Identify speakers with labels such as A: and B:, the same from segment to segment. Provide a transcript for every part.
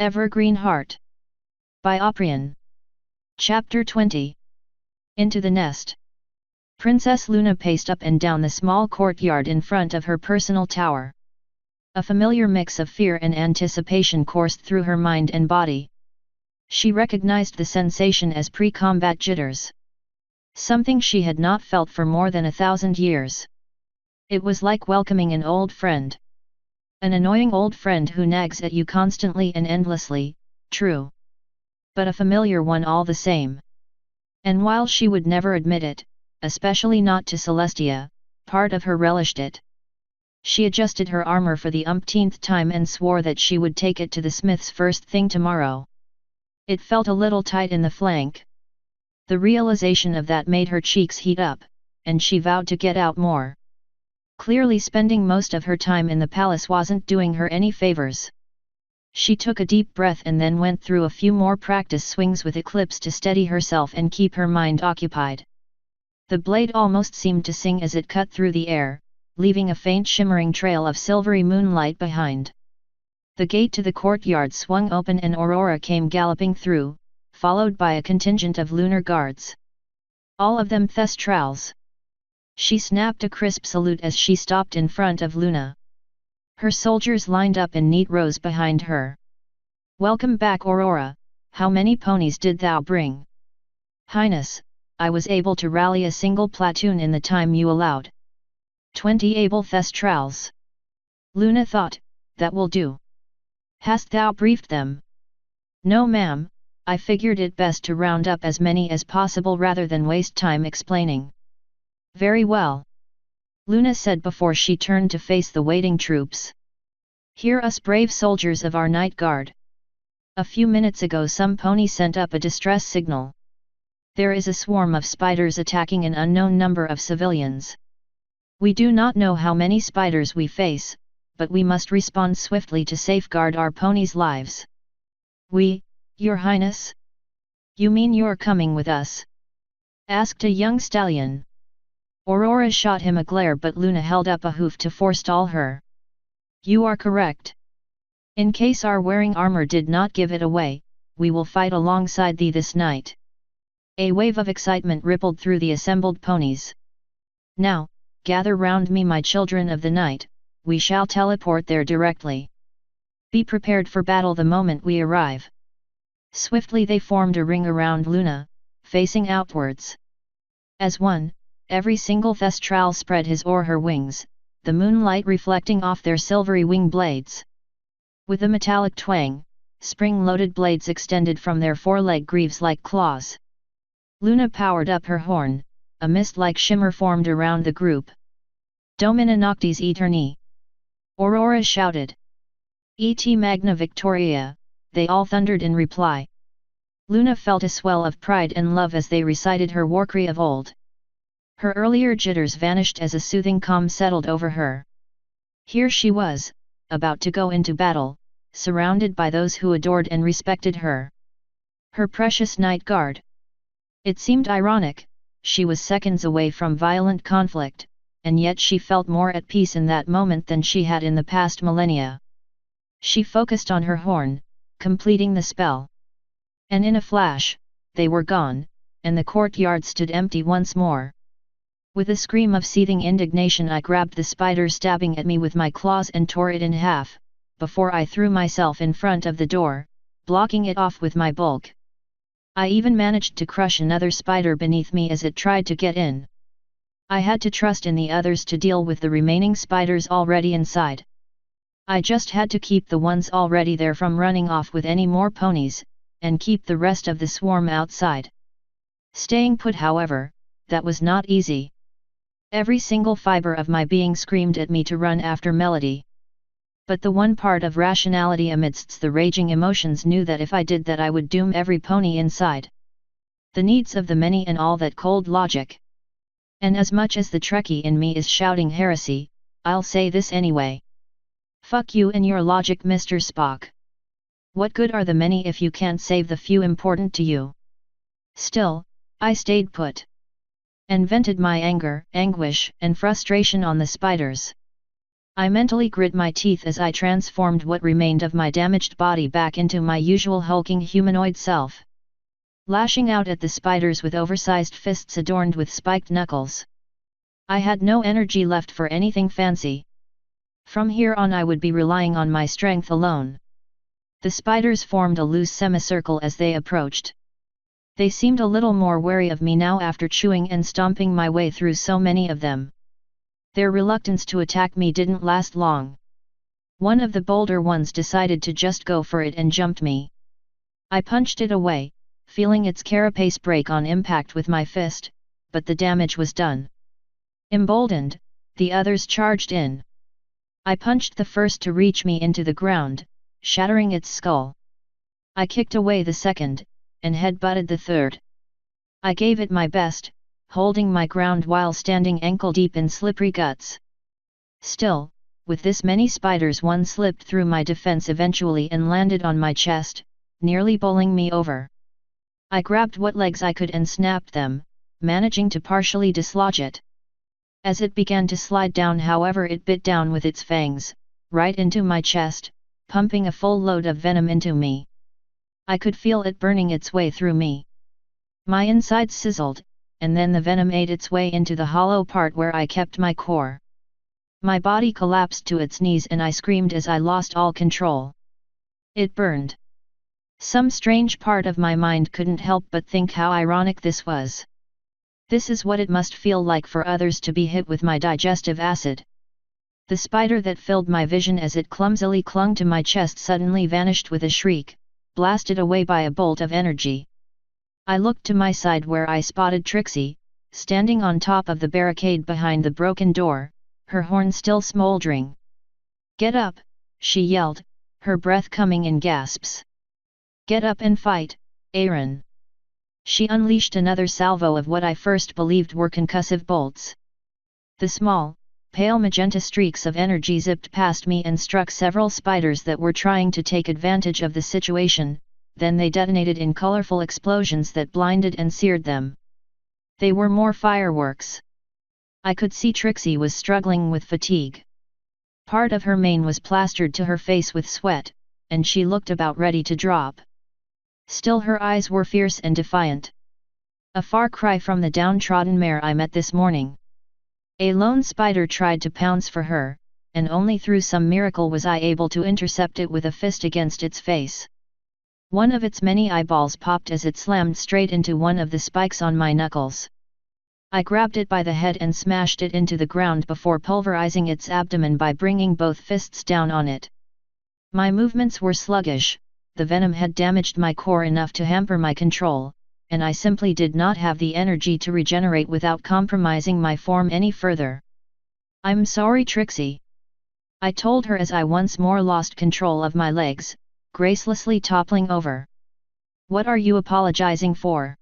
A: Evergreen Heart. By Oprian. Chapter 20. Into the nest. Princess Luna paced up and down the small courtyard in front of her personal tower. A familiar mix of fear and anticipation coursed through her mind and body. She recognized the sensation as pre-combat jitters. Something she had not felt for more than 1,000 years. It was like welcoming an old friend. An annoying old friend who nags at you constantly and endlessly, true. But a familiar one all the same. And while she would never admit it, especially not to Celestia, part of her relished it. She adjusted her armor for the umpteenth time and swore that she would take it to the smith's first thing tomorrow. It felt a little tight in the flank. The realization of that made her cheeks heat up, and she vowed to get out more. Clearly spending most of her time in the palace wasn't doing her any favors. She took a deep breath and then went through a few more practice swings with Eclipse to steady herself and keep her mind occupied. The blade almost seemed to sing as it cut through the air, leaving a faint shimmering trail of silvery moonlight behind. The gate to the courtyard swung open and Aurora came galloping through, followed by a contingent of lunar guards. All of them Thestrals. She snapped a crisp salute as she stopped in front of Luna. Her soldiers lined up in neat rows behind her. "Welcome back, Aurora. How many ponies did thou bring?" "Highness, I was able to rally a single platoon in the time you allowed." 20 able Thestrals. Luna thought, that will do. "Hast thou briefed them?" "No ma'am, I figured it best to round up as many as possible rather than waste time explaining." "Very well," Luna said before she turned to face the waiting troops. "Hear us, brave soldiers of our night guard. A few minutes ago some pony sent up a distress signal. There is a swarm of spiders attacking an unknown number of civilians. We do not know how many spiders we face, but we must respond swiftly to safeguard our ponies' lives." "We, Your Highness? You mean you're coming with us?" asked a young stallion. Aurora shot him a glare, but Luna held up a hoof to forestall her. "You are correct. In case our wearing armor did not give it away, we will fight alongside thee this night." A wave of excitement rippled through the assembled ponies. "Now, gather round me, my children of the night, we shall teleport there directly. Be prepared for battle the moment we arrive." Swiftly they formed a ring around Luna, facing outwards. As one, every single Thestral spread his or her wings, the moonlight reflecting off their silvery wing blades. With a metallic twang, spring-loaded blades extended from their foreleg greaves like claws. Luna powered up her horn, a mist-like shimmer formed around the group. "Domina Noctis Eterni!" Aurora shouted. "Et Magna Victoria!" they all thundered in reply. Luna felt a swell of pride and love as they recited her warcry of old. Her earlier jitters vanished as a soothing calm settled over her. Here she was, about to go into battle, surrounded by those who adored and respected her. Her precious night guard. It seemed ironic, she was seconds away from violent conflict, and yet she felt more at peace in that moment than she had in the past millennia. She focused on her horn, completing the spell. And in a flash, they were gone, and the courtyard stood empty once more. With a scream of seething indignation, I grabbed the spider stabbing at me with my claws and tore it in half, before I threw myself in front of the door, blocking it off with my bulk. I even managed to crush another spider beneath me as it tried to get in. I had to trust in the others to deal with the remaining spiders already inside. I just had to keep the ones already there from running off with any more ponies, and keep the rest of the swarm outside. Staying put, however, that was not easy. Every single fiber of my being screamed at me to run after Melody. But the one part of rationality amidst the raging emotions knew that if I did that I would doom every pony inside. The needs of the many and all that cold logic. And as much as the Trekkie in me is shouting heresy, I'll say this anyway. Fuck you and your logic, Mr. Spock. What good are the many if you can't save the few important to you? Still, I stayed put. And vented my anger, anguish, and frustration on the spiders. I mentally grit my teeth as I transformed what remained of my damaged body back into my usual hulking humanoid self, lashing out at the spiders with oversized fists adorned with spiked knuckles. I had no energy left for anything fancy. From here on I would be relying on my strength alone. The spiders formed a loose semicircle as they approached. They seemed a little more wary of me now after chewing and stomping my way through so many of them. Their reluctance to attack me didn't last long. One of the bolder ones decided to just go for it and jumped me. I punched it away, feeling its carapace break on impact with my fist, but the damage was done. Emboldened, the others charged in. I punched the first to reach me into the ground, shattering its skull. I kicked away the second, and head-butted the third. I gave it my best, holding my ground while standing ankle-deep in slippery guts. Still, with this many spiders, one slipped through my defense eventually and landed on my chest, nearly bowling me over. I grabbed what legs I could and snapped them, managing to partially dislodge it. As it began to slide down, however, it bit down with its fangs, right into my chest, pumping a full load of venom into me. I could feel it burning its way through me. My insides sizzled, and then the venom ate its way into the hollow part where I kept my core. My body collapsed to its knees and I screamed as I lost all control. It burned. Some strange part of my mind couldn't help but think how ironic this was. This is what it must feel like for others to be hit with my digestive acid. The spider that filled my vision as it clumsily clung to my chest suddenly vanished with a shriek, blasted away by a bolt of energy. I looked to my side where I spotted Trixie, standing on top of the barricade behind the broken door, her horn still smoldering. "Get up," she yelled, her breath coming in gasps. "Get up and fight, Aaron." She unleashed another salvo of what I first believed were concussive bolts. The small, pale magenta streaks of energy zipped past me and struck several spiders that were trying to take advantage of the situation, then they detonated in colorful explosions that blinded and seared them. They were more fireworks. I could see Trixie was struggling with fatigue. Part of her mane was plastered to her face with sweat, and she looked about ready to drop. Still her eyes were fierce and defiant. A far cry from the downtrodden mare I met this morning. A lone spider tried to pounce for her, and only through some miracle was I able to intercept it with a fist against its face. One of its many eyeballs popped as it slammed straight into one of the spikes on my knuckles. I grabbed it by the head and smashed it into the ground before pulverizing its abdomen by bringing both fists down on it. My movements were sluggish. The venom had damaged my core enough to hamper my control, and I simply did not have the energy to regenerate without compromising my form any further. "I'm sorry, Trixie," I told her as I once more lost control of my legs, gracelessly toppling over. "What are you apologizing for?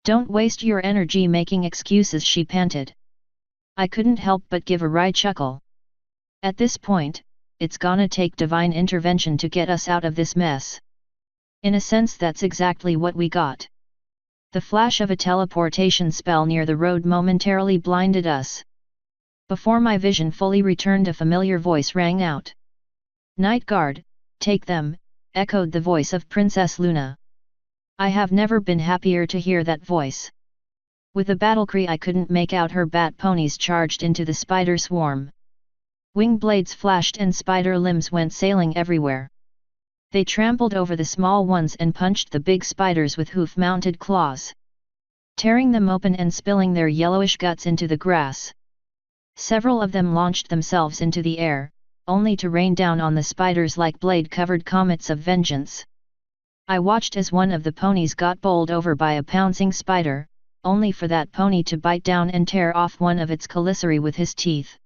A: Don't waste your energy making excuses," she panted. I couldn't help but give a wry chuckle. At this point, it's gonna take divine intervention to get us out of this mess. In a sense, that's exactly what we got. The flash of a teleportation spell near the road momentarily blinded us. Before my vision fully returned, a familiar voice rang out. "Night Guard, take them," echoed the voice of Princess Luna. I have never been happier to hear that voice. With a battle cry I couldn't make out, her bat ponies charged into the spider swarm. Wing blades flashed and spider limbs went sailing everywhere. They trampled over the small ones and punched the big spiders with hoof-mounted claws, tearing them open and spilling their yellowish guts into the grass. Several of them launched themselves into the air, only to rain down on the spiders like blade-covered comets of vengeance. I watched as one of the ponies got bowled over by a pouncing spider, only for that pony to bite down and tear off one of its commissary with his teeth.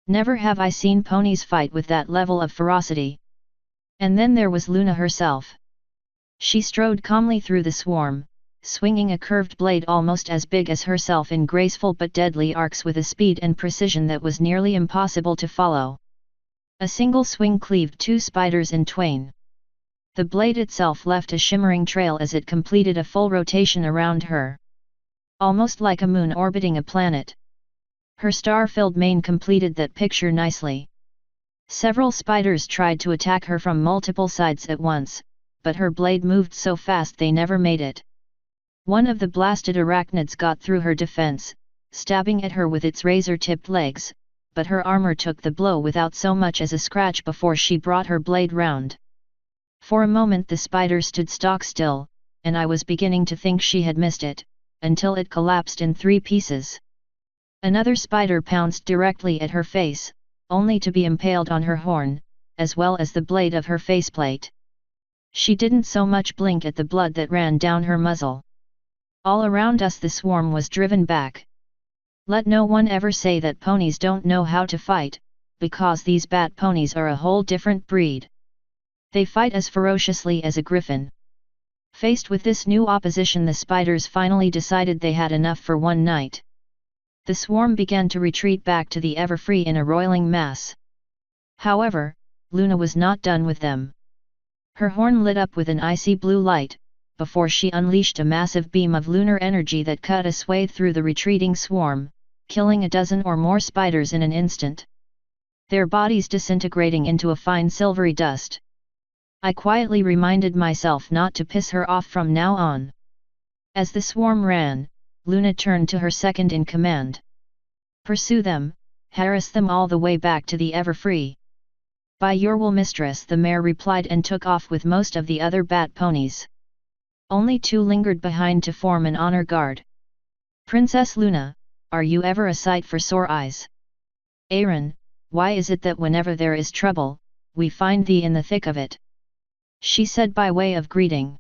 A: Never have I seen ponies fight with that level of ferocity. And then there was Luna herself. She strode calmly through the swarm, swinging a curved blade almost as big as herself in graceful but deadly arcs with a speed and precision that was nearly impossible to follow. A single swing cleaved two spiders in twain. The blade itself left a shimmering trail as it completed a full rotation around her. Almost like a moon orbiting a planet. Her star-filled mane completed that picture nicely. Several spiders tried to attack her from multiple sides at once, but her blade moved so fast they never made it. One of the blasted arachnids got through her defense, stabbing at her with its razor-tipped legs, but her armor took the blow without so much as a scratch before she brought her blade round. For a moment the spider stood stock still, and I was beginning to think she had missed it, until it collapsed in 3 pieces. Another spider pounced directly at her face, only to be impaled on her horn, as well as the blade of her faceplate. She didn't so much blink at the blood that ran down her muzzle. All around us the swarm was driven back. Let no one ever say that ponies don't know how to fight, because these bat ponies are a whole different breed. They fight as ferociously as a griffin. Faced with this new opposition, the spiders finally decided they had enough for one night. The swarm began to retreat back to the Everfree in a roiling mass. However, Luna was not done with them. Her horn lit up with an icy blue light, before she unleashed a massive beam of lunar energy that cut a swathe through the retreating swarm, killing a dozen or more spiders in an instant. Their bodies disintegrating into a fine silvery dust. I quietly reminded myself not to piss her off from now on. As the swarm ran, Luna turned to her second in command. Pursue them, harass them all the way back to the Everfree. By your will, mistress, the mare replied and took off with most of the other bat ponies. Only 2 lingered behind to form an honor guard. Princess Luna, are you ever a sight for sore eyes? Aaron, why is it that whenever there is trouble, we find thee in the thick of it? She said by way of greeting.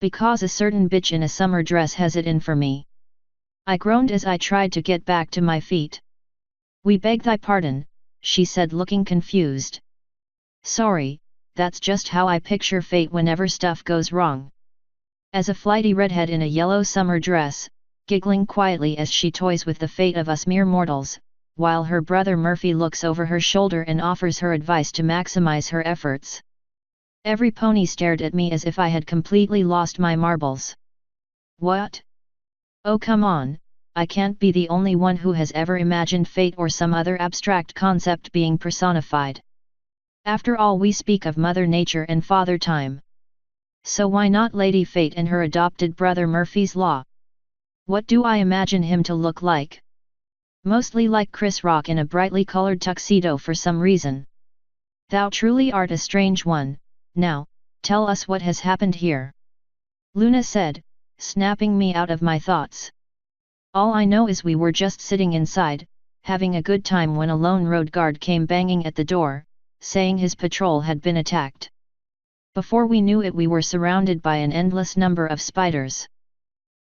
A: Because a certain bitch in a summer dress has it in for me. I groaned as I tried to get back to my feet. We beg thy pardon, she said, looking confused. Sorry, that's just how I picture fate whenever stuff goes wrong. As a flighty redhead in a yellow summer dress, giggling quietly as she toys with the fate of us mere mortals, while her brother Murphy looks over her shoulder and offers her advice to maximize her efforts. Every pony stared at me as if I had completely lost my marbles. What? Oh come on, I can't be the only one who has ever imagined fate or some other abstract concept being personified. After all, we speak of Mother Nature and Father Time. So why not Lady Fate and her adopted brother Murphy's Law? What do I imagine him to look like? Mostly like Chris Rock in a brightly colored tuxedo for some reason. Thou truly art a strange one. Now, tell us what has happened here. Luna said, snapping me out of my thoughts. All I know is we were just sitting inside, having a good time when a lone road guard came banging at the door, saying his patrol had been attacked. Before we knew it, we were surrounded by an endless number of spiders.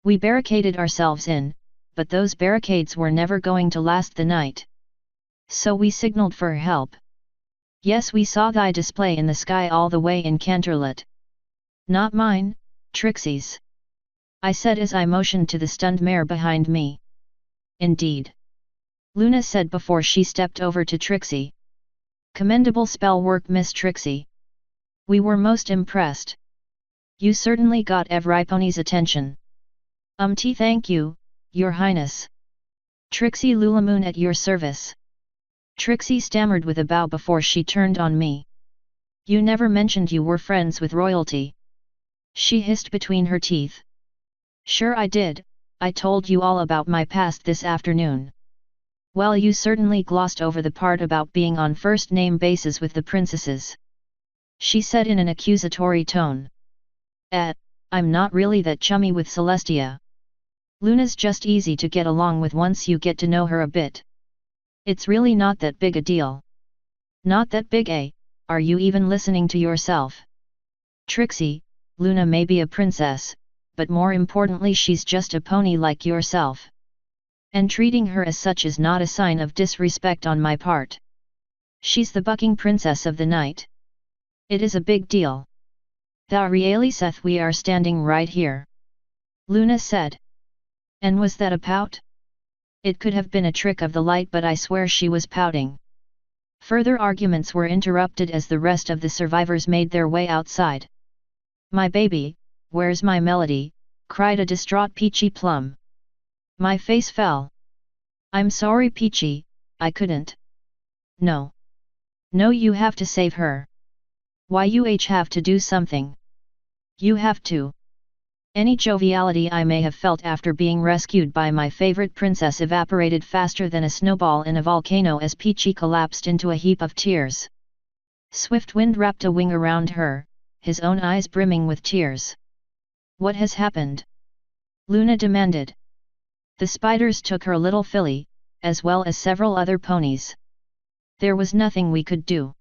A: We barricaded ourselves in, but those barricades were never going to last the night. So we signaled for help. Yes, we saw thy display in the sky all the way in Canterlot. Not mine, Trixie's. I said as I motioned to the stunned mare behind me. Indeed. Luna said before she stepped over to Trixie. Commendable spell work, Miss Trixie. We were most impressed. You certainly got every pony's attention. Thank you, Your Highness. Trixie Lulamoon at your service. Trixie stammered with a bow before she turned on me. You never mentioned you were friends with royalty. She hissed between her teeth. Sure I did, I told you all about my past this afternoon. Well, you certainly glossed over the part about being on first-name basis with the princesses. She said in an accusatory tone. I'm not really that chummy with Celestia. Luna's just easy to get along with once you get to know her a bit. It's really not that big a deal. Not that big, eh? Are you even listening to yourself? Trixie, Luna may be a princess, but more importantly she's just a pony like yourself. And treating her as such is not a sign of disrespect on my part. She's the bucking princess of the night. It is a big deal. Thou really saith we are standing right here. Luna said. And was that a pout? It could have been a trick of the light, but I swear she was pouting. Further arguments were interrupted as the rest of the survivors made their way outside. My baby, where's my melody? Cried a distraught Peachy Plum. My face fell. I'm sorry, Peachy, I couldn't. No. No, you have to save her. Why you have to do something? You have to. Any joviality I may have felt after being rescued by my favorite princess evaporated faster than a snowball in a volcano as Peachy collapsed into a heap of tears. Swiftwind wrapped a wing around her, his own eyes brimming with tears. What has happened? Luna demanded. The spiders took her little filly, as well as several other ponies. There was nothing we could do.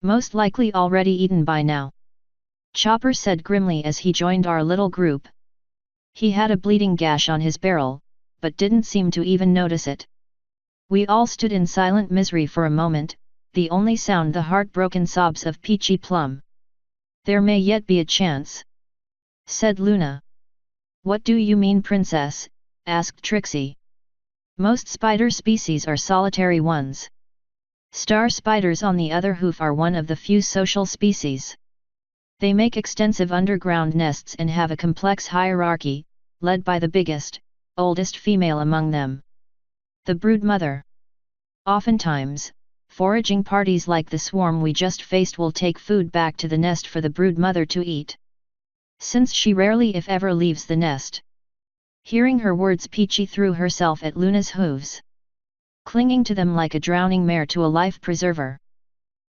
A: Most likely already eaten by now. Chopper said grimly as he joined our little group. He had a bleeding gash on his barrel, but didn't seem to even notice it. We all stood in silent misery for a moment, the only sound the heartbroken sobs of Peachy Plum. There may yet be a chance, said Luna. What do you mean, princess? Asked Trixie. Most spider species are solitary ones. Star spiders on the other hoof are one of the few social species. They make extensive underground nests and have a complex hierarchy, led by the biggest, oldest female among them, the brood mother. Oftentimes, foraging parties like the swarm we just faced will take food back to the nest for the brood mother to eat, since she rarely if ever leaves the nest. Hearing her words, Peachy threw herself at Luna's hooves, clinging to them like a drowning mare to a life preserver.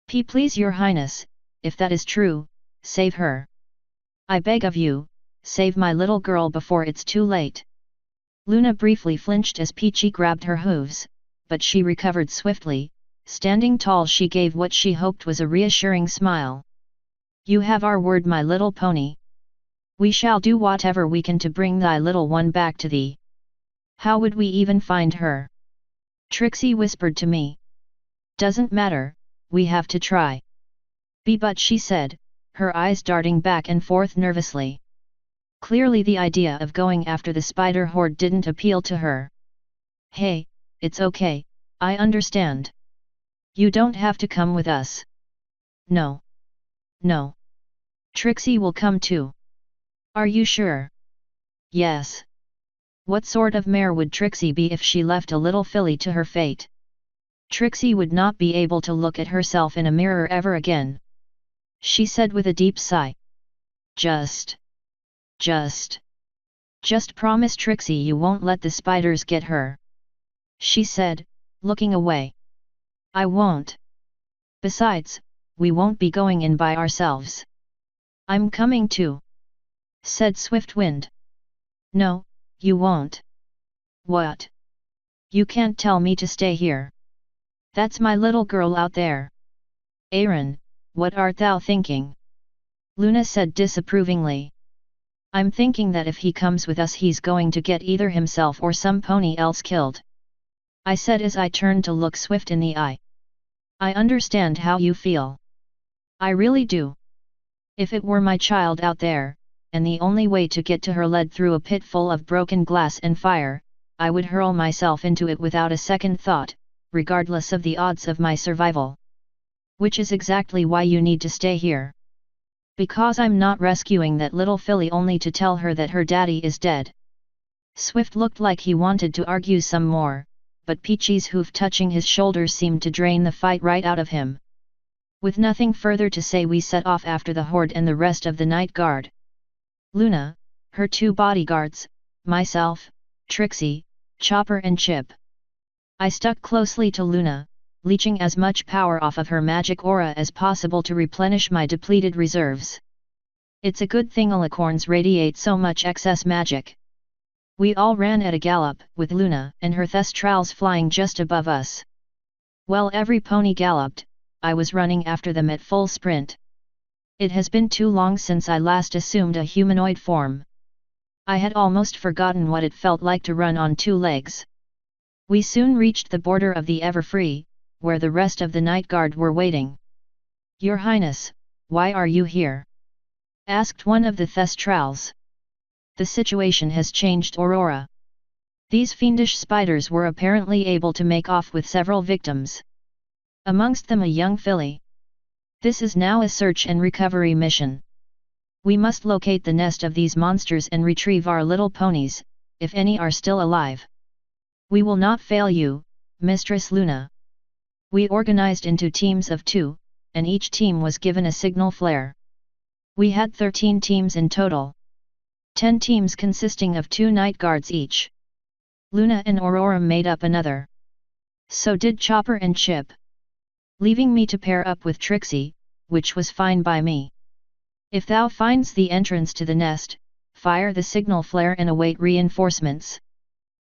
A: Please, your highness, if that is true, save her. I beg of you, save my little girl before it's too late. Luna briefly flinched as Peachy grabbed her hooves, but she recovered swiftly. Standing tall, she gave what she hoped was a reassuring smile. You have our word, my little pony. We shall do whatever we can to bring thy little one back to thee. How would we even find her? Trixie whispered to me. Doesn't matter, we have to try. But she said, her eyes darting back and forth nervously. Clearly the idea of going after the spider horde didn't appeal to her. Hey, it's okay, I understand. You don't have to come with us. No. No. Trixie will come too. Are you sure? Yes. What sort of mare would Trixie be if she left a little filly to her fate? Trixie would not be able to look at herself in a mirror ever again. She said with a deep sigh. Just promise, Trixie, you won't let the spiders get her. She said, looking away. I won't. Besides, we won't be going in by ourselves. I'm coming too, said Swiftwind. No, you won't. What? You can't tell me to stay here. That's my little girl out there. Aaron, what art thou thinking? Luna said disapprovingly. I'm thinking that if he comes with us he's going to get either himself or some pony else killed, I said as I turned to look Swift in the eye. I understand how you feel. I really do. If it were my child out there, and the only way to get to her led through a pit full of broken glass and fire, I would hurl myself into it without a second thought, regardless of the odds of my survival. Which is exactly why you need to stay here. Because I'm not rescuing that little filly only to tell her that her daddy is dead. Swift looked like he wanted to argue some more, but Peachy's hoof touching his shoulder seemed to drain the fight right out of him. With nothing further to say, we set off after the horde and the rest of the night guard. Luna, her two bodyguards, myself, Trixie, Chopper and Chip. I stuck closely to Luna, leeching as much power off of her magic aura as possible to replenish my depleted reserves. It's a good thing alicorns radiate so much excess magic. We all ran at a gallop, with Luna and her thestrals flying just above us. While every pony galloped, I was running after them at full sprint. It has been too long since I last assumed a humanoid form. I had almost forgotten what it felt like to run on two legs. We soon reached the border of the Everfree, where the rest of the night guard were waiting. Your Highness, why are you here? Asked one of the thestrals. The situation has changed, Aurora. These fiendish spiders were apparently able to make off with several victims. Amongst them a young filly. This is now a search and recovery mission. We must locate the nest of these monsters and retrieve our little ponies, if any are still alive. We will not fail you, Mistress Luna. We organized into teams of 2, and each team was given a signal flare. We had 13 teams in total. 10 teams consisting of 2 night guards each. Luna and Aurora made up another. So did Chopper and Chip. Leaving me to pair up with Trixie, which was fine by me. If thou finds the entrance to the nest, fire the signal flare and await reinforcements.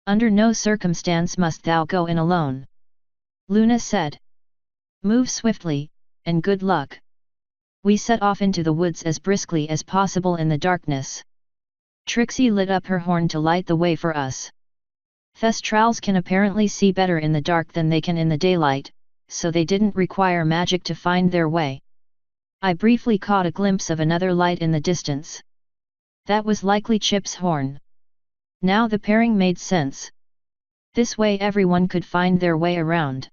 A: Under no circumstance must thou go in alone. Luna said. Move swiftly, and good luck. We set off into the woods as briskly as possible in the darkness. Trixie lit up her horn to light the way for us. Thestrals can apparently see better in the dark than they can in the daylight, so they didn't require magic to find their way. I briefly caught a glimpse of another light in the distance. That was likely Chip's horn. Now the pairing made sense. This way everyone could find their way around.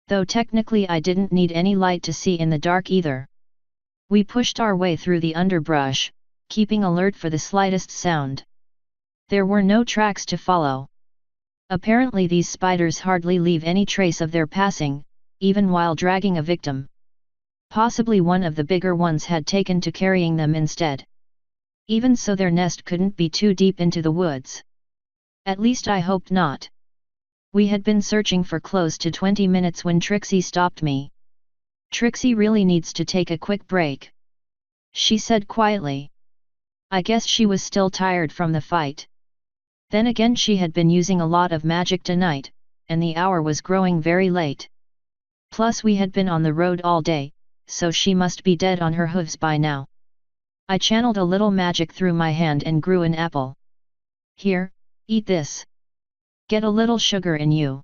A: Though technically I didn't need any light to see in the dark either. We pushed our way through the underbrush, keeping alert for the slightest sound. There were no tracks to follow. Apparently these spiders hardly leave any trace of their passing, even while dragging a victim. Possibly one of the bigger ones had taken to carrying them instead. Even so, their nest couldn't be too deep into the woods. At least I hoped not. We had been searching for close to 20 minutes when Trixie stopped me. Trixie really needs to take a quick break, she said quietly. I guess she was still tired from the fight. Then again, she had been using a lot of magic tonight, and the hour was growing very late. Plus we had been on the road all day, so she must be dead on her hooves by now. I channeled a little magic through my hand and grew an apple. Here, eat this. Get a little sugar in you.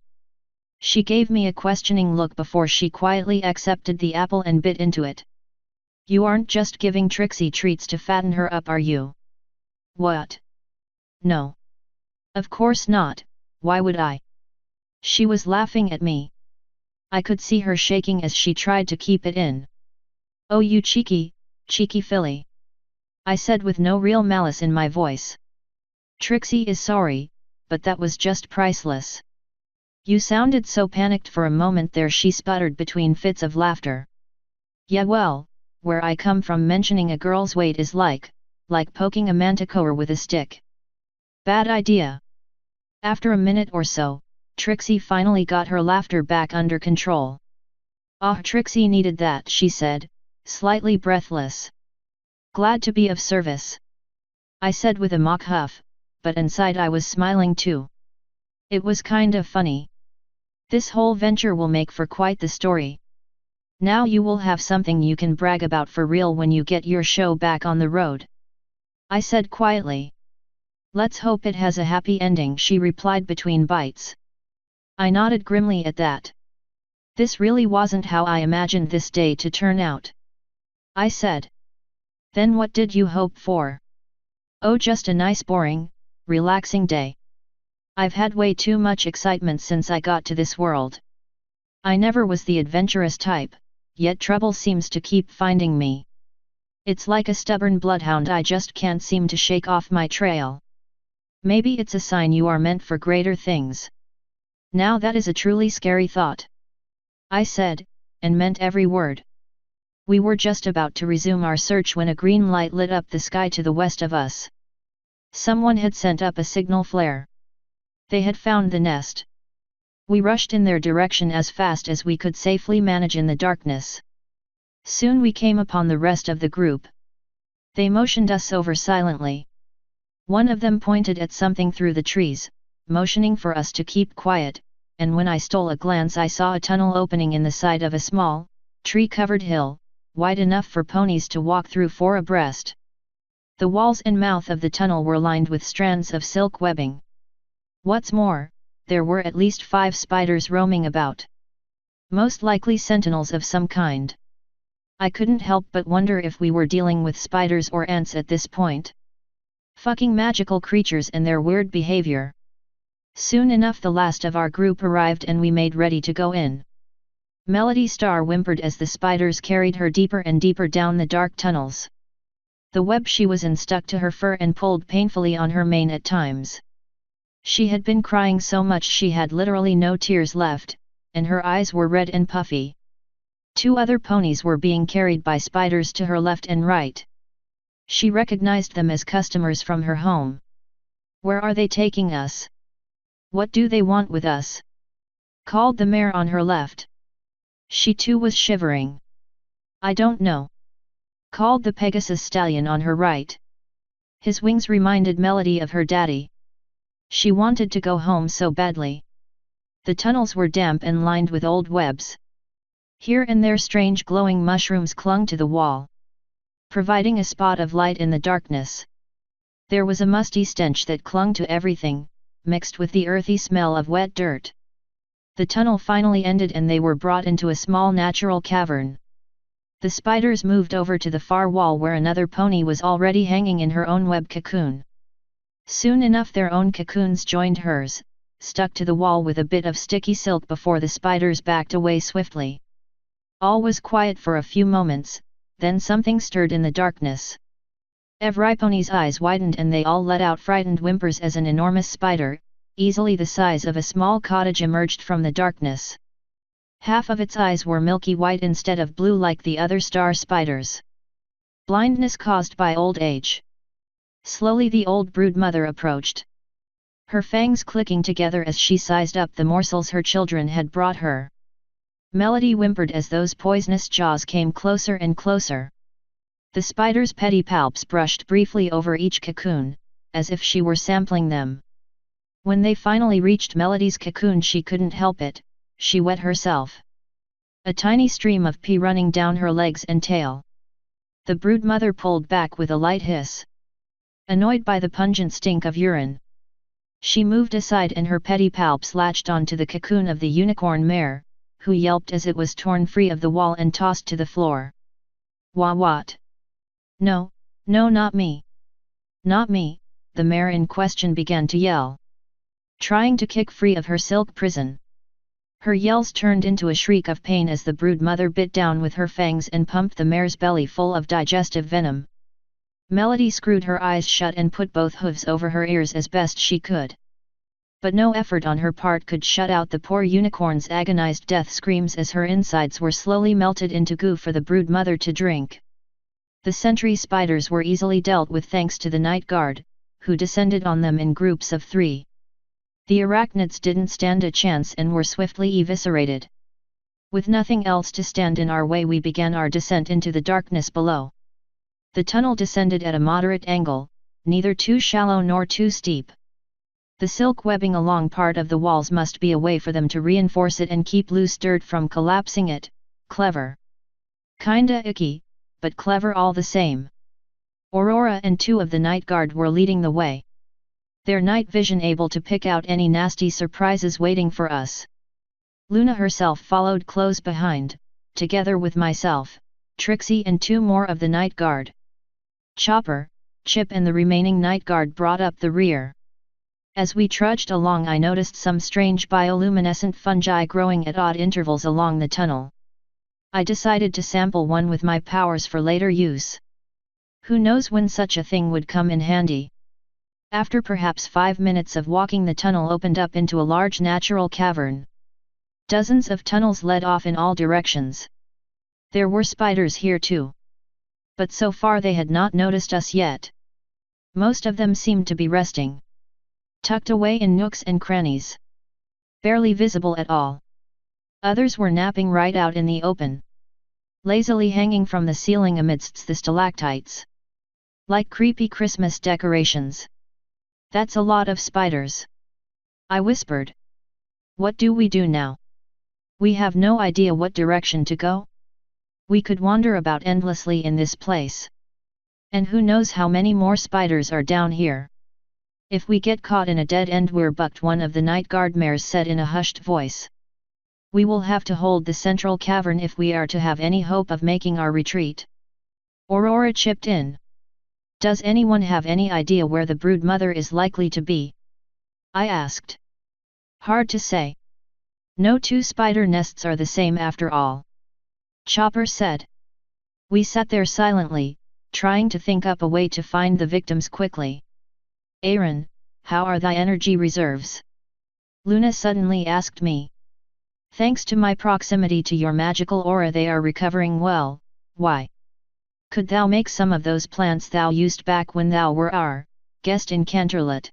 A: She gave me a questioning look before she quietly accepted the apple and bit into it. You aren't just giving Trixie treats to fatten her up, are you? What? No. Of course not, why would I? She was laughing at me. I could see her shaking as she tried to keep it in. Oh, you cheeky filly, I said with no real malice in my voice. Trixie is sorry, but that was just priceless. You sounded so panicked for a moment there, she sputtered between fits of laughter. Yeah, well, where I come from, mentioning a girl's weight is like poking a manticore with a stick. Bad idea. After a minute or so, Trixie finally got her laughter back under control. Ah, Trixie needed that, she said, slightly breathless. Glad to be of service, I said with a mock huff, but inside I was smiling too. It was kind of funny. This whole venture will make for quite the story. Now you will have something you can brag about for real when you get your show back on the road, I said quietly. Let's hope it has a happy ending, she replied between bites. I nodded grimly at that. This really wasn't how I imagined this day to turn out, I said. Then what did you hope for? Oh, just a nice boring, relaxing day. I've had way too much excitement since I got to this world. I never was the adventurous type, yet trouble seems to keep finding me. It's like a stubborn bloodhound, I just can't seem to shake off my trail. Maybe it's a sign you are meant for greater things. Now that is a truly scary thought, I said, and meant every word. We were just about to resume our search when a green light lit up the sky to the west of us. Someone had sent up a signal flare. They had found the nest. We rushed in their direction as fast as we could safely manage in the darkness. Soon we came upon the rest of the group. They motioned us over silently. One of them pointed at something through the trees, motioning for us to keep quiet, and when I stole a glance I saw a tunnel opening in the side of a small, tree-covered hill, wide enough for ponies to walk through 4 abreast. The walls and mouth of the tunnel were lined with strands of silk webbing. What's more, there were at least 5 spiders roaming about. Most likely sentinels of some kind. I couldn't help but wonder if we were dealing with spiders or ants at this point. Fucking magical creatures and their weird behavior. Soon enough the last of our group arrived and we made ready to go in. Melody Star whimpered as the spiders carried her deeper and deeper down the dark tunnels. The web she was in stuck to her fur and pulled painfully on her mane at times. She had been crying so much she had literally no tears left, and her eyes were red and puffy. 2 other ponies were being carried by spiders to her left and right. She recognized them as customers from her home. "Where are they taking us? What do they want with us?" called the mare on her left. She too was shivering. "I don't know," called the Pegasus stallion on her right. His wings reminded Melody of her daddy. She wanted to go home so badly. The tunnels were damp and lined with old webs. Here and there strange glowing mushrooms clung to the wall, providing a spot of light in the darkness. There was a musty stench that clung to everything, mixed with the earthy smell of wet dirt. The tunnel finally ended and they were brought into a small natural cavern. The spiders moved over to the far wall where another pony was already hanging in her own web cocoon. Soon enough their own cocoons joined hers, stuck to the wall with a bit of sticky silk before the spiders backed away swiftly. All was quiet for a few moments, then something stirred in the darkness. Everypony's eyes widened and they all let out frightened whimpers as an enormous spider, easily the size of a small cottage, emerged from the darkness. Half of its eyes were milky white instead of blue like the other star spiders. Blindness caused by old age. Slowly the old brood mother approached, her fangs clicking together as she sized up the morsels her children had brought her. Melody whimpered as those poisonous jaws came closer and closer. The spider's pedipalps brushed briefly over each cocoon, as if she were sampling them. When they finally reached Melody's cocoon she couldn't help it, she wet herself. A tiny stream of pee running down her legs and tail. The brood mother pulled back with a light hiss, annoyed by the pungent stink of urine. She moved aside and her pedipalps latched onto the cocoon of the unicorn mare, who yelped as it was torn free of the wall and tossed to the floor. "Wah what? No, no, not me! Not me!" the mare in question began to yell, trying to kick free of her silk prison. Her yells turned into a shriek of pain as the brood mother bit down with her fangs and pumped the mare's belly full of digestive venom. Melody screwed her eyes shut and put both hooves over her ears as best she could. But no effort on her part could shut out the poor unicorn's agonized death screams as her insides were slowly melted into goo for the brood mother to drink. The sentry spiders were easily dealt with thanks to the night guard, who descended on them in groups of 3. The arachnids didn't stand a chance and were swiftly eviscerated. With nothing else to stand in our way we began our descent into the darkness below. The tunnel descended at a moderate angle, neither too shallow nor too steep. The silk webbing along part of the walls must be a way for them to reinforce it and keep loose dirt from collapsing it. Clever. Kinda icky, but clever all the same. Aurora and 2 of the night guard were leading the way, their night vision able to pick out any nasty surprises waiting for us. Luna herself followed close behind, together with myself, Trixie and 2 more of the night guard. Chopper, Chip and the remaining night guard brought up the rear. As we trudged along I noticed some strange bioluminescent fungi growing at odd intervals along the tunnel. I decided to sample one with my powers for later use. Who knows when such a thing would come in handy. After perhaps 5 minutes of walking the tunnel opened up into a large natural cavern. Dozens of tunnels led off in all directions. There were spiders here too. But so far they had not noticed us yet. Most of them seemed to be resting, tucked away in nooks and crannies, barely visible at all. Others were napping right out in the open, lazily hanging from the ceiling amidst the stalactites, like creepy Christmas decorations. "That's a lot of spiders," I whispered. "What do we do now? We have no idea what direction to go. We could wander about endlessly in this place. And who knows how many more spiders are down here. If we get caught in a dead end we're bucked," one of the night guard mares said in a hushed voice. "We will have to hold the central cavern if we are to have any hope of making our retreat." Aurora chipped in. "Does anyone have any idea where the brood mother is likely to be?" I asked. "Hard to say. No 2 spider nests are the same after all," Chopper said. We sat there silently, trying to think up a way to find the victims quickly. "Aaron, how are thy energy reserves?" Luna suddenly asked me. Thanks to my proximity to your magical aura they are recovering well. Why? Could thou make some of those plants thou used back when thou were our guest in Canterlot?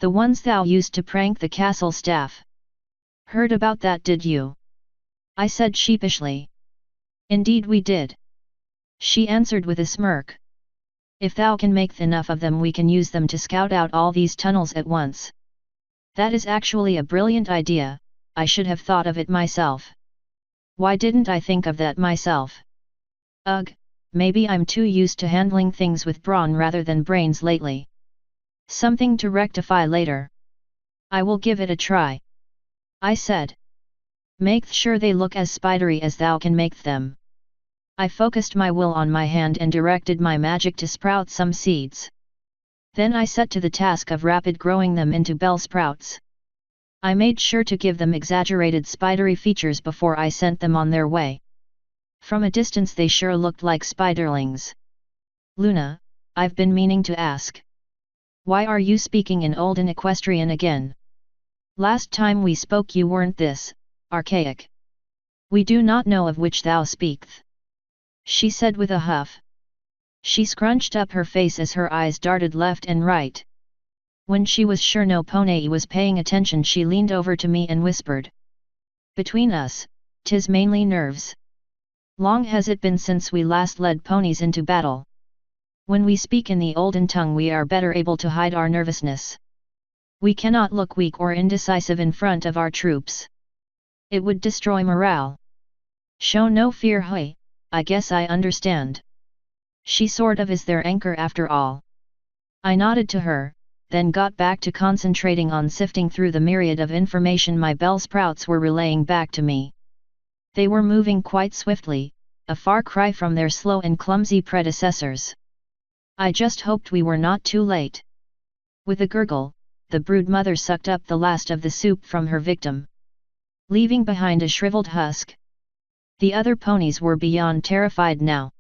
A: The ones thou used to prank the castle staff. Heard about that, did you? I said sheepishly. Indeed we did. She answered with a smirk. If thou can make enough of them we can use them to scout out all these tunnels at once. That is actually a brilliant idea, I should have thought of it myself. Why didn't I think of that myself? Ugh, maybe I'm too used to handling things with brawn rather than brains lately. Something to rectify later. I will give it a try. I said. Make sure they look as spidery as thou can make them. I focused my will on my hand and directed my magic to sprout some seeds. Then I set to the task of rapid growing them into bell sprouts. I made sure to give them exaggerated spidery features before I sent them on their way. From a distance they sure looked like spiderlings. Luna, I've been meaning to ask. Why are you speaking in olden equestrian again? Last time we spoke you weren't this archaic. We do not know of which thou speak'st, she said with a huff. She scrunched up her face as her eyes darted left and right. When she was sure no pony was paying attention she leaned over to me and whispered. Between us, 'tis mainly nerves. Long has it been since we last led ponies into battle. When we speak in the olden tongue we are better able to hide our nervousness. We cannot look weak or indecisive in front of our troops. It would destroy morale. Show no fear. Hey, I guess I understand. She sort of is their anchor after all. I nodded to her, then got back to concentrating on sifting through the myriad of information my bell sprouts were relaying back to me. They were moving quite swiftly, a far cry from their slow and clumsy predecessors. I just hoped we were not too late. With a gurgle, the brood mother sucked up the last of the soup from her victim, leaving behind a shriveled husk. The other ponies were beyond terrified now.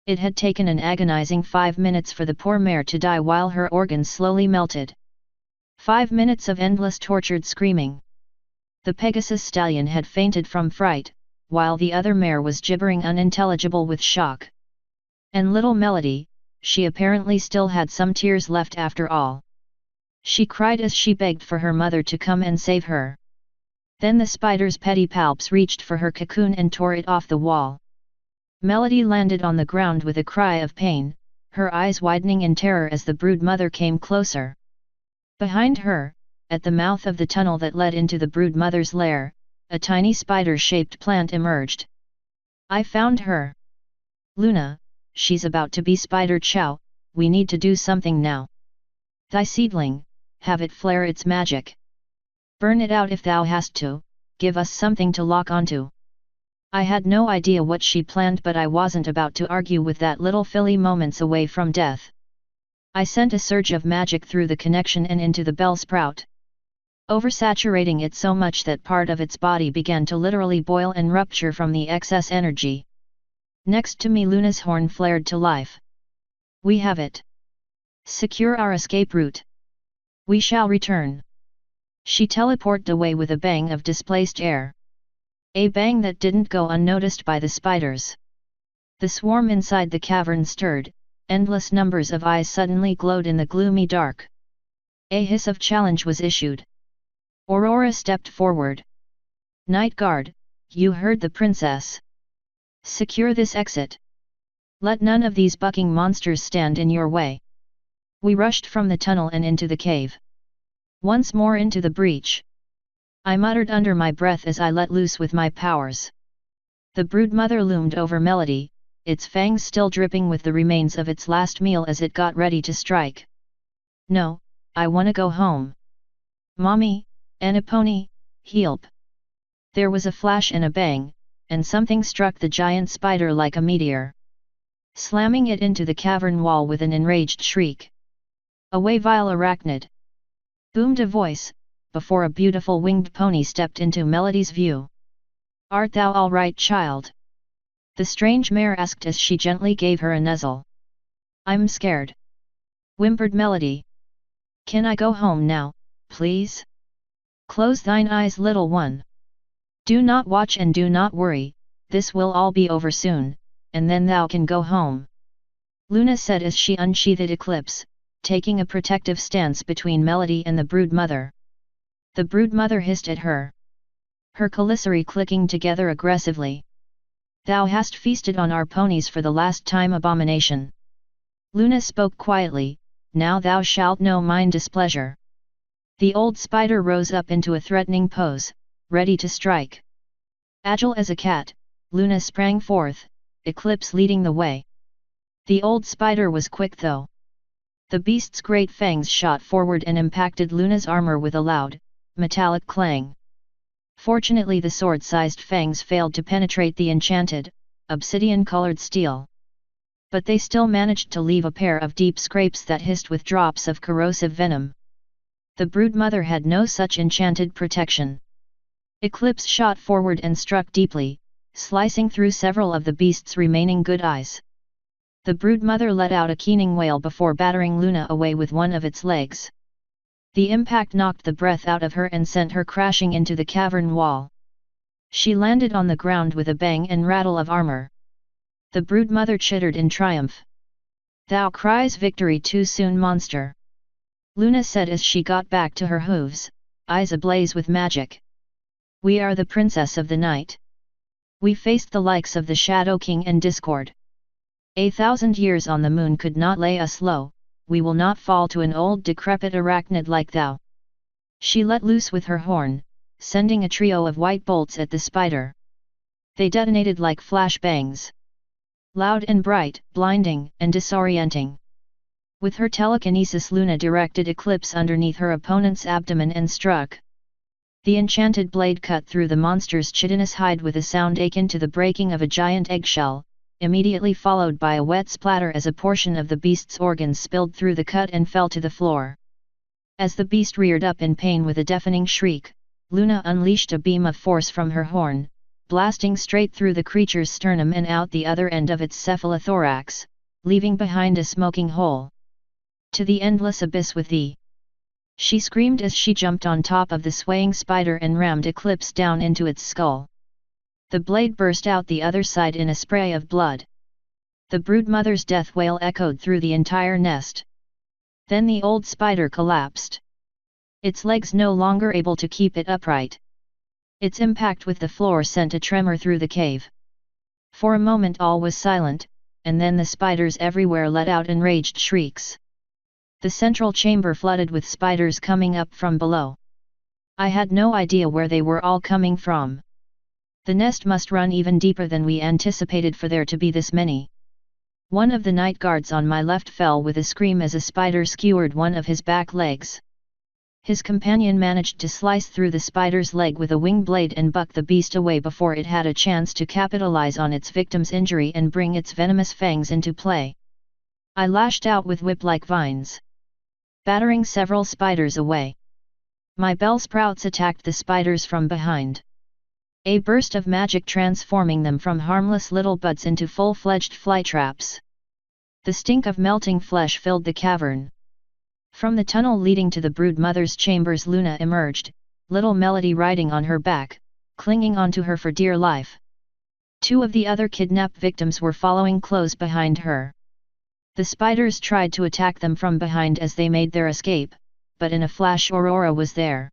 A: It had taken an agonizing 5 minutes for the poor mare to die while her organs slowly melted. 5 minutes of endless tortured screaming. The Pegasus stallion had fainted from fright, while the other mare was gibbering unintelligible with shock. And little Melody, she apparently still had some tears left after all. She cried as she begged for her mother to come and save her. Then the spider's pedipalps reached for her cocoon and tore it off the wall. Melody landed on the ground with a cry of pain, her eyes widening in terror as the brood mother came closer. Behind her, at the mouth of the tunnel that led into the brood mother's lair, a tiny spider-shaped plant emerged. I found her. Luna, she's about to be Spider Chow, we need to do something now. Thy seedling, have it flare its magic. Burn it out if thou hast to, give us something to lock onto. I had no idea what she planned, but I wasn't about to argue with that little filly moments away from death. I sent a surge of magic through the connection and into the bell sprout, oversaturating it so much that part of its body began to literally boil and rupture from the excess energy. Next to me Luna's horn flared to life. We have it. Secure our escape route. We shall return. She teleported away with a bang of displaced air. A bang that didn't go unnoticed by the spiders. The swarm inside the cavern stirred, endless numbers of eyes suddenly glowed in the gloomy dark. A hiss of challenge was issued. Aurora stepped forward. Night Guard, you heard the princess. Secure this exit. Let none of these bucking monsters stand in your way. We rushed from the tunnel and into the cave. Once more into the breach. I muttered under my breath as I let loose with my powers. The brood mother loomed over Melody, its fangs still dripping with the remains of its last meal as it got ready to strike. No, I wanna go home. Mommy, Anapony, help. There was a flash and a bang, and something struck the giant spider like a meteor, slamming it into the cavern wall with an enraged shriek. Away vile arachnid! Boomed a voice, before a beautiful winged pony stepped into Melody's view. Art thou all right, child? The strange mare asked as she gently gave her a nuzzle. I'm scared, whimpered Melody. Can I go home now, please? Close thine eyes, little one. Do not watch and do not worry, this will all be over soon, and then thou can go home. Luna said as she unsheathed Eclipse, taking a protective stance between Melody and the brood mother. The brood mother hissed at her. Her commissary clicking together aggressively. Thou hast feasted on our ponies for the last time, abomination. Luna spoke quietly, now thou shalt know mine displeasure. The old spider rose up into a threatening pose, ready to strike. Agile as a cat, Luna sprang forth, Eclipse leading the way. The old spider was quick though. The beast's great fangs shot forward and impacted Luna's armor with a loud, metallic clang. Fortunately the sword-sized fangs failed to penetrate the enchanted, obsidian-colored steel. But they still managed to leave a pair of deep scrapes that hissed with drops of corrosive venom. The brood mother had no such enchanted protection. Eclipse shot forward and struck deeply, slicing through several of the beast's remaining good eyes. The brood mother let out a keening wail before battering Luna away with one of its legs. The impact knocked the breath out of her and sent her crashing into the cavern wall. She landed on the ground with a bang and rattle of armor. The brood mother chittered in triumph. Thou cries victory too soon, monster. Luna said as she got back to her hooves, eyes ablaze with magic. We are the princess of the night. We faced the likes of the Shadow King and Discord. 1,000 years on the moon could not lay us low, we will not fall to an old decrepit arachnid like thou. She let loose with her horn, sending a trio of white bolts at the spider. They detonated like flash bangs. Loud and bright, blinding and disorienting. With her telekinesis Luna directed Eclipse underneath her opponent's abdomen and struck. The enchanted blade cut through the monster's chitinous hide with a sound akin to the breaking of a giant eggshell, immediately followed by a wet splatter as a portion of the beast's organs spilled through the cut and fell to the floor. As the beast reared up in pain with a deafening shriek, Luna unleashed a beam of force from her horn, blasting straight through the creature's sternum and out the other end of its cephalothorax, leaving behind a smoking hole. To the endless abyss with thee! She screamed as she jumped on top of the swaying spider and rammed Eclipse down into its skull. The blade burst out the other side in a spray of blood. The brood mother's death wail echoed through the entire nest. Then the old spider collapsed. Its legs no longer able to keep it upright. Its impact with the floor sent a tremor through the cave. For a moment all was silent, and then the spiders everywhere let out enraged shrieks. The central chamber flooded with spiders coming up from below. I had no idea where they were all coming from. The nest must run even deeper than we anticipated for there to be this many. One of the night guards on my left fell with a scream as a spider skewered one of his back legs. His companion managed to slice through the spider's leg with a wing blade and buck the beast away before it had a chance to capitalize on its victim's injury and bring its venomous fangs into play. I lashed out with whip-like vines, battering several spiders away. My bell sprouts attacked the spiders from behind. A burst of magic transforming them from harmless little buds into full-fledged flytraps. The stink of melting flesh filled the cavern. From the tunnel leading to the brood mother's chambers Luna emerged, little Melody riding on her back, clinging onto her for dear life. Two of the other kidnapped victims were following close behind her. The spiders tried to attack them from behind as they made their escape, but in a flash Aurora was there.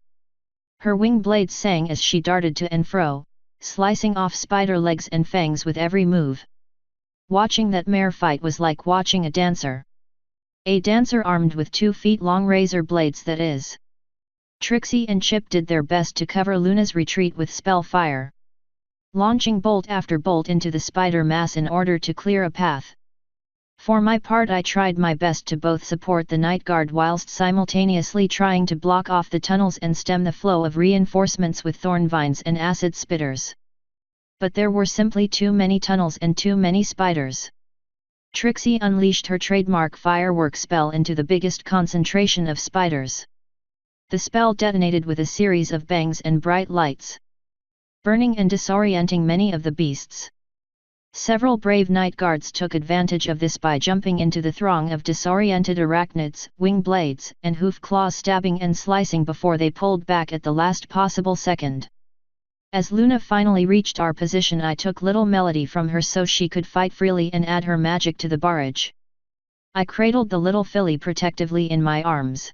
A: Her wing blades sang as she darted to and fro, slicing off spider legs and fangs with every move. Watching that mare fight was like watching a dancer. A dancer armed with 2 feet long razor blades, that is. Trixie and Chip did their best to cover Luna's retreat with spell fire, launching bolt after bolt into the spider mass in order to clear a path. For my part I tried my best to both support the night guard whilst simultaneously trying to block off the tunnels and stem the flow of reinforcements with thorn vines and acid spitters. But there were simply too many tunnels and too many spiders. Trixie unleashed her trademark firework spell into the biggest concentration of spiders. The spell detonated with a series of bangs and bright lights, burning and disorienting many of the beasts. Several brave night guards took advantage of this by jumping into the throng of disoriented arachnids, wing blades and hoof claws stabbing and slicing before they pulled back at the last possible second. As Luna finally reached our position, I took little Melody from her so she could fight freely and add her magic to the barrage. I cradled the little filly protectively in my arms.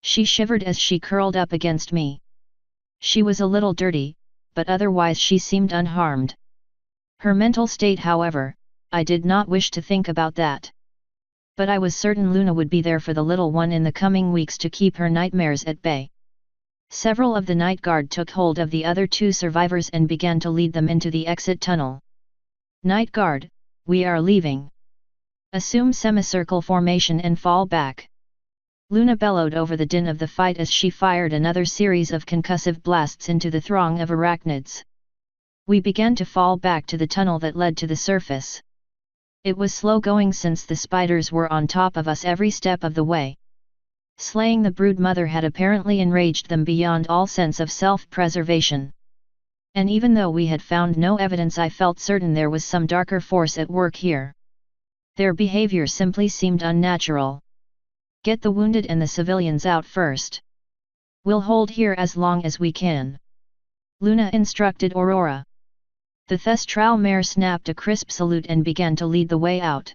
A: She shivered as she curled up against me. She was a little dirty, but otherwise she seemed unharmed. Her mental state, however, I did not wish to think about that. But I was certain Luna would be there for the little one in the coming weeks to keep her nightmares at bay. Several of the night guard took hold of the other two survivors and began to lead them into the exit tunnel. Night guard, we are leaving. Assume semicircle formation and fall back. Luna bellowed over the din of the fight as she fired another series of concussive blasts into the throng of arachnids. We began to fall back to the tunnel that led to the surface. It was slow going since the spiders were on top of us every step of the way. Slaying the brood mother had apparently enraged them beyond all sense of self-preservation. And even though we had found no evidence, I felt certain there was some darker force at work here. Their behavior simply seemed unnatural. Get the wounded and the civilians out first. We'll hold here as long as we can. Luna instructed Aurora. The Thestral mare snapped a crisp salute and began to lead the way out.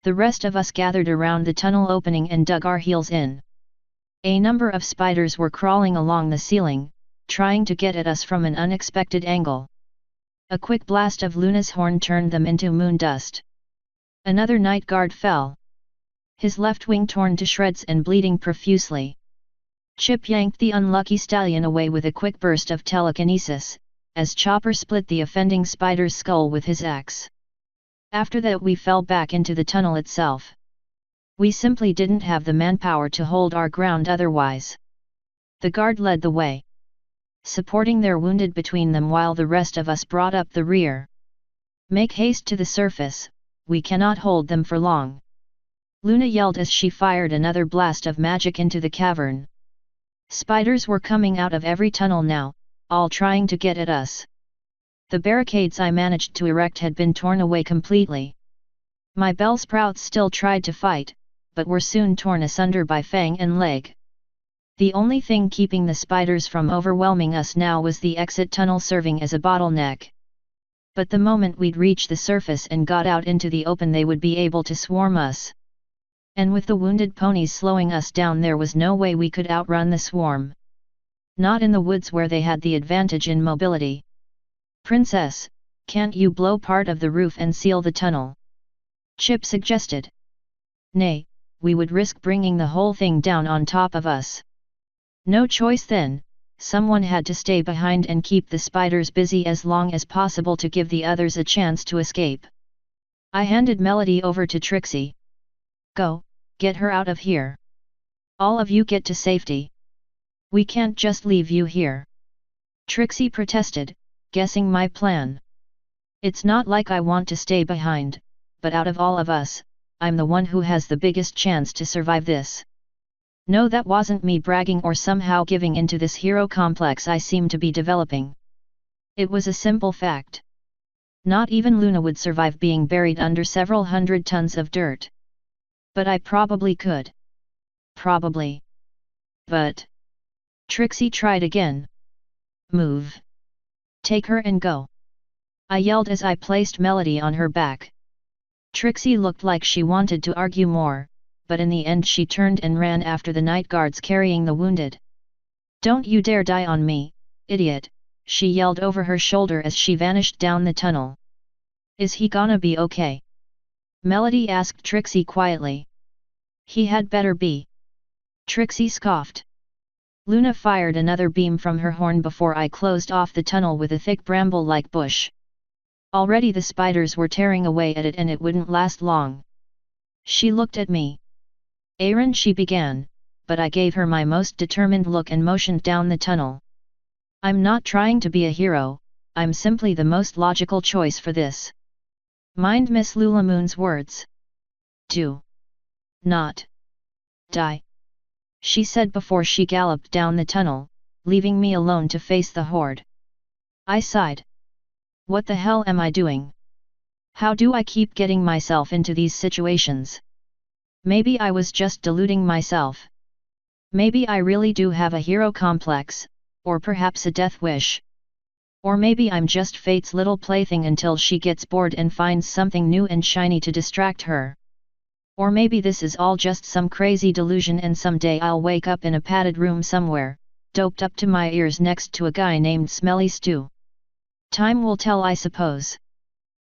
A: The rest of us gathered around the tunnel opening and dug our heels in. A number of spiders were crawling along the ceiling, trying to get at us from an unexpected angle. A quick blast of Luna's horn turned them into moon dust. Another night guard fell. His left wing torn to shreds and bleeding profusely. Chip yanked the unlucky stallion away with a quick burst of telekinesis, as Chopper split the offending spider's skull with his axe. After that we fell back into the tunnel itself. We simply didn't have the manpower to hold our ground otherwise. The guard led the way, supporting their wounded between them while the rest of us brought up the rear. Make haste to the surface, we cannot hold them for long. Luna yelled as she fired another blast of magic into the cavern. Spiders were coming out of every tunnel now, all trying to get at us. The barricades I managed to erect had been torn away completely. My bellsprouts still tried to fight, but were soon torn asunder by fang and leg. The only thing keeping the spiders from overwhelming us now was the exit tunnel serving as a bottleneck. But the moment we'd reach the surface and got out into the open, they would be able to swarm us. And with the wounded ponies slowing us down, there was no way we could outrun the swarm. Not in the woods where they had the advantage in mobility. Princess, can't you blow part of the roof and seal the tunnel? Chip suggested. Nay, we would risk bringing the whole thing down on top of us. No choice then, someone had to stay behind and keep the spiders busy as long as possible to give the others a chance to escape. I handed Melody over to Trixie. Go, get her out of here. All of you get to safety. We can't just leave you here. Trixie protested, guessing my plan. It's not like I want to stay behind, but out of all of us, I'm the one who has the biggest chance to survive this. No, that wasn't me bragging or somehow giving into this hero complex I seem to be developing. It was a simple fact. Not even Luna would survive being buried under several hundred tons of dirt. But I probably could. Probably. But... Trixie tried again. Move. Take her and go. I yelled as I placed Melody on her back. Trixie looked like she wanted to argue more, but in the end she turned and ran after the night guards carrying the wounded. Don't you dare die on me, idiot, she yelled over her shoulder as she vanished down the tunnel. Is he gonna be okay? Melody asked Trixie quietly. He had better be. Trixie scoffed. Luna fired another beam from her horn before I closed off the tunnel with a thick bramble-like bush. Already the spiders were tearing away at it and it wouldn't last long. She looked at me. Aaron, she began, but I gave her my most determined look and motioned down the tunnel. I'm not trying to be a hero, I'm simply the most logical choice for this. Mind Miss Lulamoon's words. Do not die, she said before she galloped down the tunnel, leaving me alone to face the horde. I sighed. What the hell am I doing? How do I keep getting myself into these situations? Maybe I was just deluding myself. Maybe I really do have a hero complex, or perhaps a death wish. Or maybe I'm just fate's little plaything until she gets bored and finds something new and shiny to distract her. Or maybe this is all just some crazy delusion and someday I'll wake up in a padded room somewhere, doped up to my ears next to a guy named Smelly Stew. Time will tell, I suppose.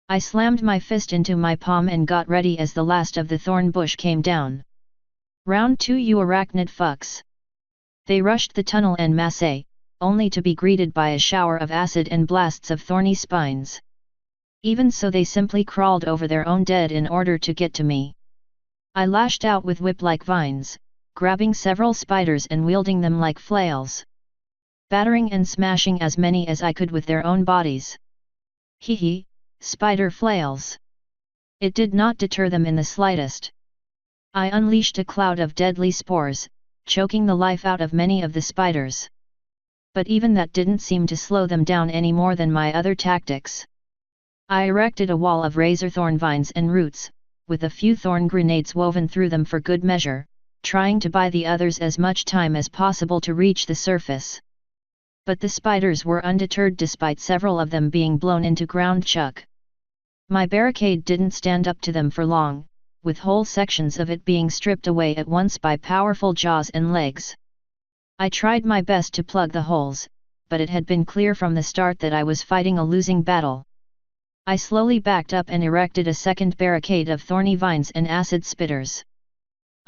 A: I slammed my fist into my palm and got ready as the last of the thorn bush came down. Round 2, you arachnid fucks. They rushed the tunnel en masse, only to be greeted by a shower of acid and blasts of thorny spines. Even so, they simply crawled over their own dead in order to get to me. I lashed out with whip-like vines, grabbing several spiders and wielding them like flails. Battering and smashing as many as I could with their own bodies. Hee, spider flails. It did not deter them in the slightest. I unleashed a cloud of deadly spores, choking the life out of many of the spiders. But even that didn't seem to slow them down any more than my other tactics. I erected a wall of razor thorn vines and roots, with a few thorn grenades woven through them for good measure, trying to buy the others as much time as possible to reach the surface. But the spiders were undeterred despite several of them being blown into ground chuck. My barricade didn't stand up to them for long, with whole sections of it being stripped away at once by powerful jaws and legs. I tried my best to plug the holes, but it had been clear from the start that I was fighting a losing battle. I slowly backed up and erected a second barricade of thorny vines and acid spitters.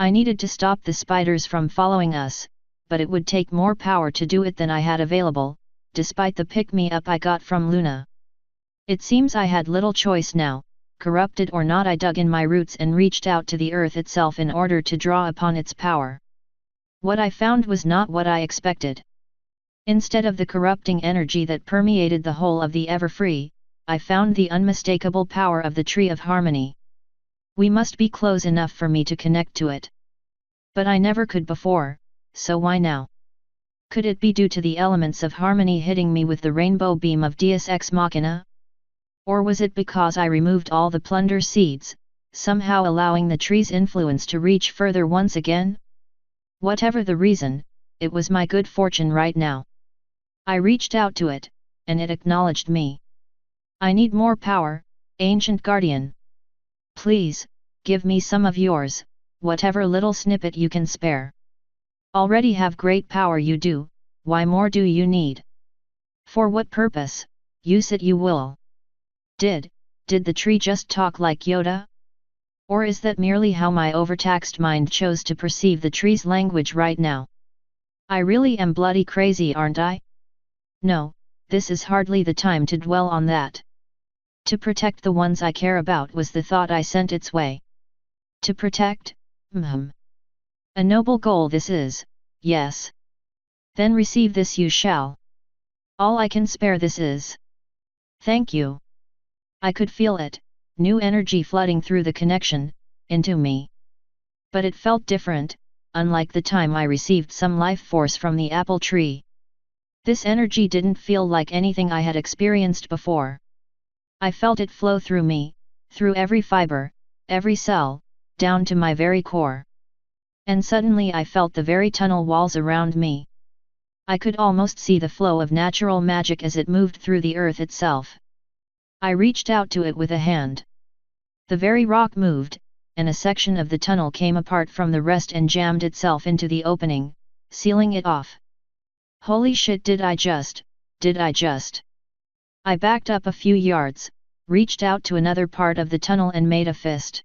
A: I needed to stop the spiders from following us, but it would take more power to do it than I had available, despite the pick-me-up I got from Luna. It seems I had little choice now. Corrupted or not, I dug in my roots and reached out to the earth itself in order to draw upon its power. What I found was not what I expected. Instead of the corrupting energy that permeated the whole of the Everfree, I found the unmistakable power of the Tree of Harmony. We must be close enough for me to connect to it. But I never could before, so why now? Could it be due to the elements of harmony hitting me with the rainbow beam of Deus Ex Machina? Or was it because I removed all the plunder seeds, somehow allowing the tree's influence to reach further once again? Whatever the reason, it was my good fortune right now. I reached out to it, and it acknowledged me. I need more power, ancient guardian. Please, give me some of yours, whatever little snippet you can spare. Already have great power you do, why more do you need? For what purpose? Use it you will. Did the tree just talk like Yoda? Or is that merely how my overtaxed mind chose to perceive the tree's language right now? I really am bloody crazy, aren't I? No, this is hardly the time to dwell on that. To protect the ones I care about was the thought I sent its way. To protect? A noble goal this is, yes. Then receive this you shall. All I can spare this is. Thank you. I could feel it, new energy flooding through the connection, into me. But it felt different, unlike the time I received some life force from the apple tree. This energy didn't feel like anything I had experienced before. I felt it flow through me, through every fiber, every cell, down to my very core. And suddenly I felt the very tunnel walls around me. I could almost see the flow of natural magic as it moved through the earth itself. I reached out to it with a hand. The very rock moved, and a section of the tunnel came apart from the rest and jammed itself into the opening, sealing it off. Holy shit, did I just? I backed up a few yards, reached out to another part of the tunnel and made a fist.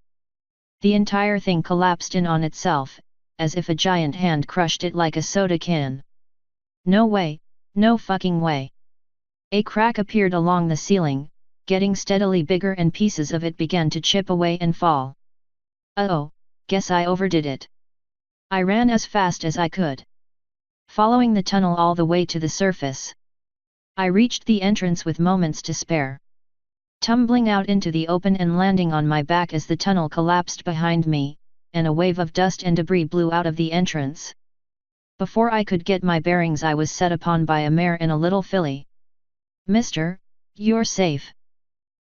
A: The entire thing collapsed in on itself, as if a giant hand crushed it like a soda can. No way, no fucking way. A crack appeared along the ceiling, getting steadily bigger, and pieces of it began to chip away and fall. Uh-oh, guess I overdid it. I ran as fast as I could, following the tunnel all the way to the surface. I reached the entrance with moments to spare, tumbling out into the open and landing on my back as the tunnel collapsed behind me, and a wave of dust and debris blew out of the entrance. Before I could get my bearings, I was set upon by a mare and a little filly. "Mister, you're safe!"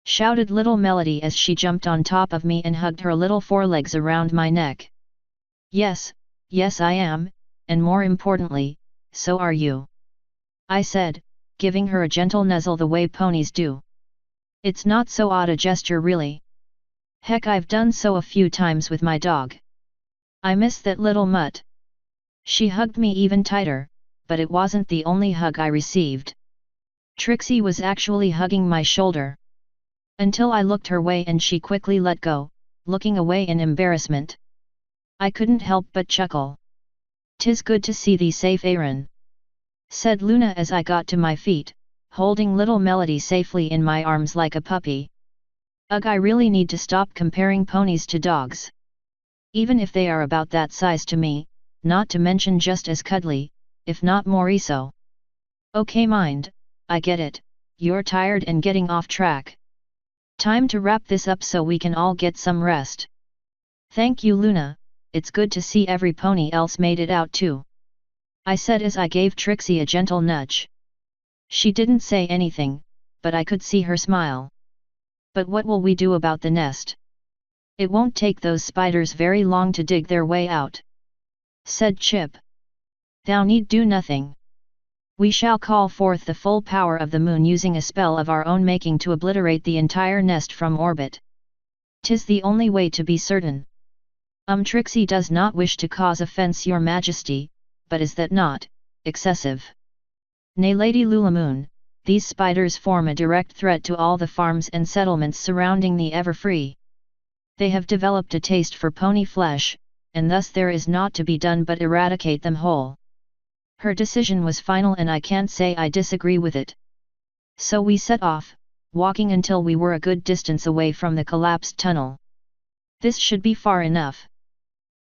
A: shouted little Melody as she jumped on top of me and hugged her little forelegs around my neck. Yes I am, and more importantly, so are you," I said, giving her a gentle nuzzle the way ponies do. It's not so odd a gesture really. Heck, I've done so a few times with my dog. I miss that little mutt. She hugged me even tighter, but it wasn't the only hug I received. Trixie was actually hugging my shoulder. Until I looked her way and she quickly let go, looking away in embarrassment. I couldn't help but chuckle. "'Tis good to see thee safe, Aaron," said Luna as I got to my feet, holding little Melody safely in my arms like a puppy. Ugh, I really need to stop comparing ponies to dogs. Even if they are about that size to me, not to mention just as cuddly, if not more so. Okay, mind, I get it, you're tired and getting off track. Time to wrap this up so we can all get some rest. Thank you, Luna, it's good to see every pony else made it out too, I said as I gave Trixie a gentle nudge. She didn't say anything, but I could see her smile. But what will we do about the nest? It won't take those spiders very long to dig their way out, said Chip. Thou need do nothing. We shall call forth the full power of the moon using a spell of our own making to obliterate the entire nest from orbit. 'Tis the only way to be certain. Trixie does not wish to cause offense, your majesty, but is that not excessive? Nay, Lady Lulamoon, these spiders form a direct threat to all the farms and settlements surrounding the Everfree. They have developed a taste for pony flesh, and thus there is naught to be done but eradicate them whole. Her decision was final and I can't say I disagree with it. So we set off, walking until we were a good distance away from the collapsed tunnel. This should be far enough,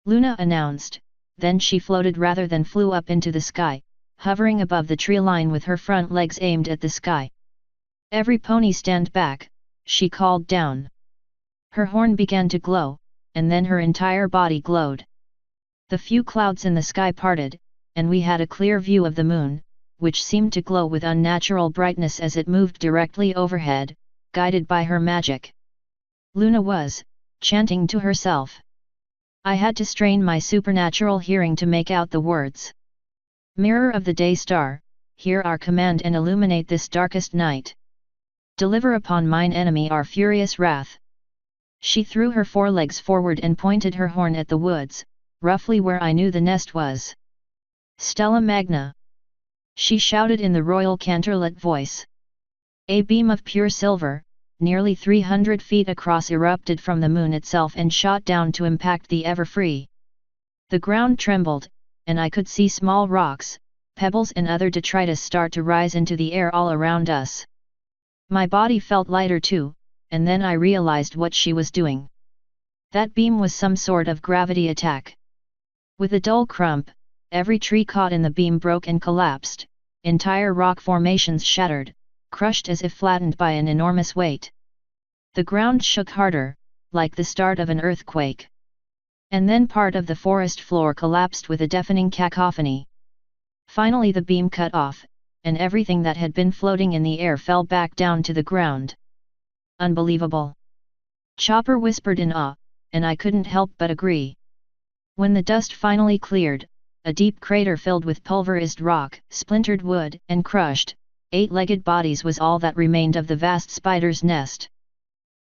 A: Luna announced, then she floated rather than flew up into the sky, hovering above the tree line with her front legs aimed at the sky. Every pony stand back, she called down. Her horn began to glow, and then her entire body glowed. The few clouds in the sky parted, and we had a clear view of the moon, which seemed to glow with unnatural brightness as it moved directly overhead, guided by her magic. Luna was chanting to herself. I had to strain my supernatural hearing to make out the words. Mirror of the day star, hear our command and illuminate this darkest night. Deliver upon mine enemy our furious wrath. She threw her forelegs forward and pointed her horn at the woods, roughly where I knew the nest was. Stella Magna, she shouted in the royal cantorlet voice. A beam of pure silver, nearly 300 feet across, erupted from the moon itself and shot down to impact the Everfree. The ground trembled, and I could see small rocks, pebbles and other detritus start to rise into the air all around us. My body felt lighter too, and then I realized what she was doing. That beam was some sort of gravity attack. With a dull crump, every tree caught in the beam broke and collapsed, entire rock formations shattered, crushed as if flattened by an enormous weight. The ground shook harder, like the start of an earthquake. And then part of the forest floor collapsed with a deafening cacophony. Finally the beam cut off, and everything that had been floating in the air fell back down to the ground. Unbelievable! Chopper whispered in awe, and I couldn't help but agree. When the dust finally cleared, a deep crater filled with pulverized rock, splintered wood, and crushed, eight-legged bodies was all that remained of the vast spider's nest.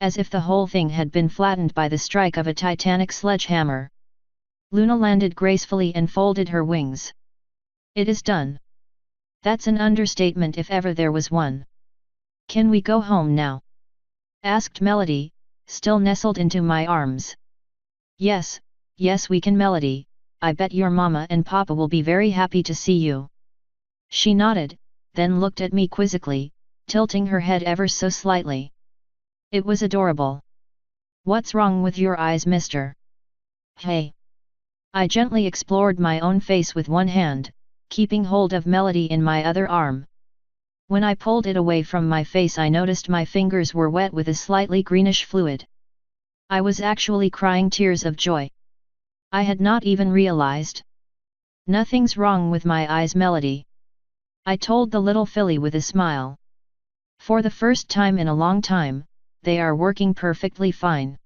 A: As if the whole thing had been flattened by the strike of a titanic sledgehammer. Luna landed gracefully and folded her wings. It is done. That's an understatement if ever there was one. Can we go home now? Asked Melody, still nestled into my arms. Yes, yes we can, Melody, I bet your mama and papa will be very happy to see you. She nodded, then looked at me quizzically, tilting her head ever so slightly. It was adorable. What's wrong with your eyes, mister? Hey! I gently explored my own face with one hand, keeping hold of Melody in my other arm. When I pulled it away from my face I noticed my fingers were wet with a slightly greenish fluid. I was actually crying tears of joy. I had not even realized. Nothing's wrong with my eyes, Melody, I told the little filly with a smile. For the first time in a long time, they are working perfectly fine.